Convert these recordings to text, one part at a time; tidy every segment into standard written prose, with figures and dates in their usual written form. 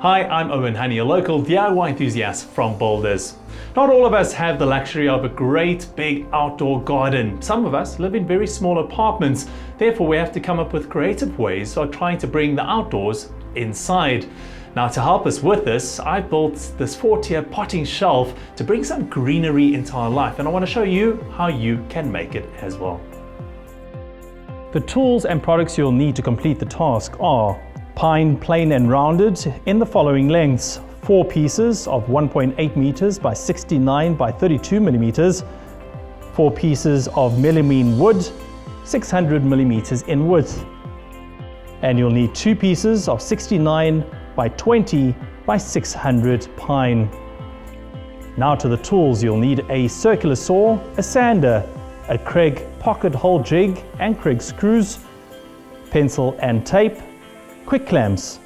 Hi, I'm Owen Honey, a local DIY enthusiast from Boulders. Not all of us have the luxury of a great big outdoor garden. Some of us live in very small apartments, therefore we have to come up with creative ways of trying to bring the outdoors inside. Now, to help us with this, I built this 4-tier potting shelf to bring some greenery into our life, and I want to show you how you can make it as well. The tools and products you'll need to complete the task are pine plain and rounded in the following lengths: 4 pieces of 1.8 meters by 69 by 32 millimeters, 4 pieces of melamine wood, 600 millimeters in width. And you'll need 2 pieces of 69 by 20 by 600 pine. Now to the tools, you'll need a circular saw, a sander, a Kreg pocket hole jig and Kreg screws, pencil and tape, quick clamps,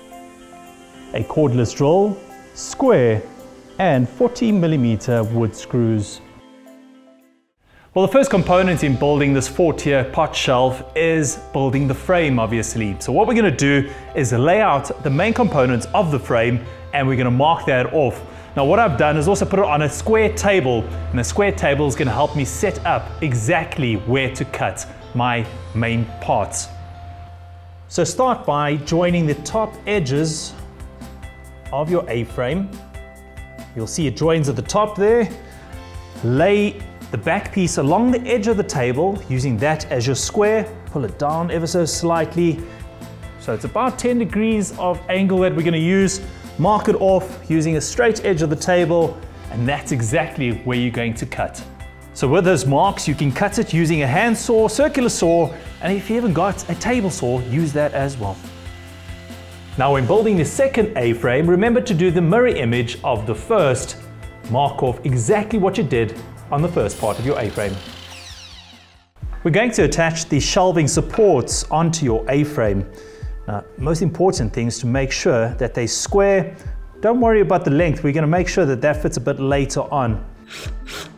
a cordless drill, square, and 40 millimeter wood screws. Well, the first component in building this 4-tier pot shelf is building the frame, obviously. So what we're going to do is lay out the main components of the frame, and we're going to mark that off. Now what I've done is also put it on a square table, and the square table is going to help me set up exactly where to cut my main parts. So start by joining the top edges of your A-frame. You'll see it joins at the top there. Lay the back piece along the edge of the table, using that as your square. Pull it down ever so slightly. So it's about 10 degrees of angle that we're going to use. Mark it off using a straight edge of the table, and that's exactly where you're going to cut. So with those marks, you can cut it using a hand saw, circular saw, and if you haven't got a table saw, use that as well. Now when building the second A-frame, remember to do the mirror image of the first. Mark off exactly what you did on the first part of your A-frame. We're going to attach the shelving supports onto your A-frame. Now, most important thing is to make sure that they're square. Don't worry about the length, we're going to make sure that that fits a bit later on.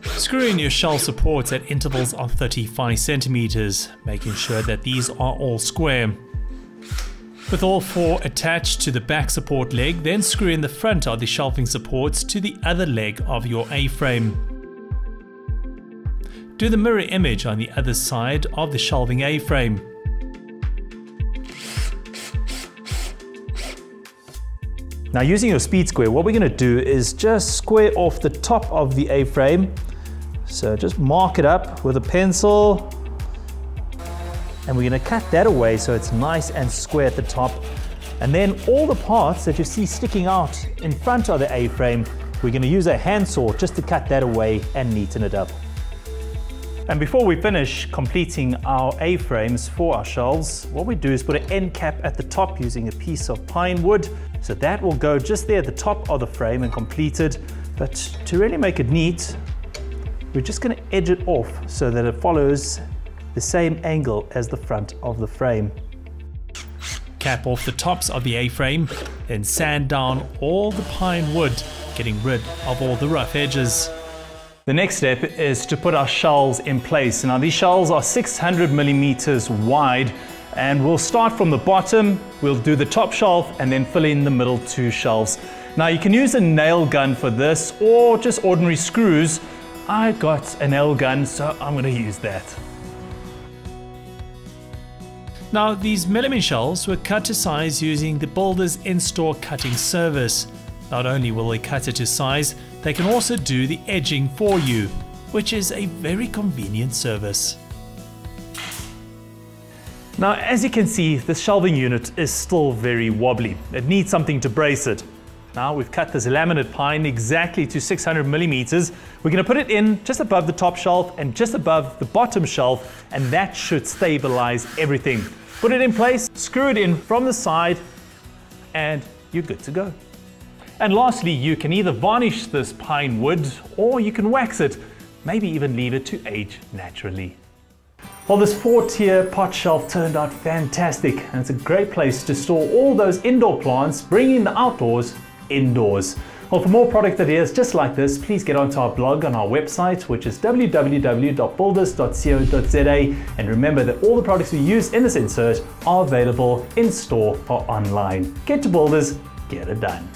Screw in your shelf supports at intervals of 35 centimeters, making sure that these are all square. With all 4 attached to the back support leg, then screw in the front of the shelving supports to the other leg of your A-frame. Do the mirror image on the other side of the shelving A-frame. Now using your speed square, what we're going to do is just square off the top of the A-frame. So just mark it up with a pencil, and we're going to cut that away so it's nice and square at the top. And then all the parts that you see sticking out in front of the A-frame, we're going to use a handsaw just to cut that away and neaten it up. And before we finish completing our A-frames for our shelves, what we do is put an end cap at the top using a piece of pine wood. So that will go just there at the top of the frame and complete it. But to really make it neat, we're just going to edge it off so that it follows the same angle as the front of the frame. Cap off the tops of the A-frame, then sand down all the pine wood, getting rid of all the rough edges. The next step is to put our shelves in place. Now these shelves are 600 millimeters wide, and we'll start from the bottom, we'll do the top shelf and then fill in the middle 2 shelves. Now you can use a nail gun for this or just ordinary screws. I got a nail gun, so I'm going to use that. Now these melamine shelves were cut to size using the Boulders in-store cutting service. Not only will they cut it to size, they can also do the edging for you, which is a very convenient service. Now, as you can see, the shelving unit is still very wobbly. It needs something to brace it. Now we've cut this laminate pine exactly to 600 millimeters. We're going to put it in just above the top shelf and just above the bottom shelf, and that should stabilize everything. Put it in place, screw it in from the side, and you're good to go. And lastly, you can either varnish this pine wood or you can wax it, maybe even leave it to age naturally. Well, this 4-tier pot shelf turned out fantastic, and it's a great place to store all those indoor plants, bringing the outdoors indoors. Well, for more product ideas just like this, please get onto our blog on our website, which is www.boulders.co.za, and remember that all the products we use in this insert are available in store or online. Get to Boulders, get it done.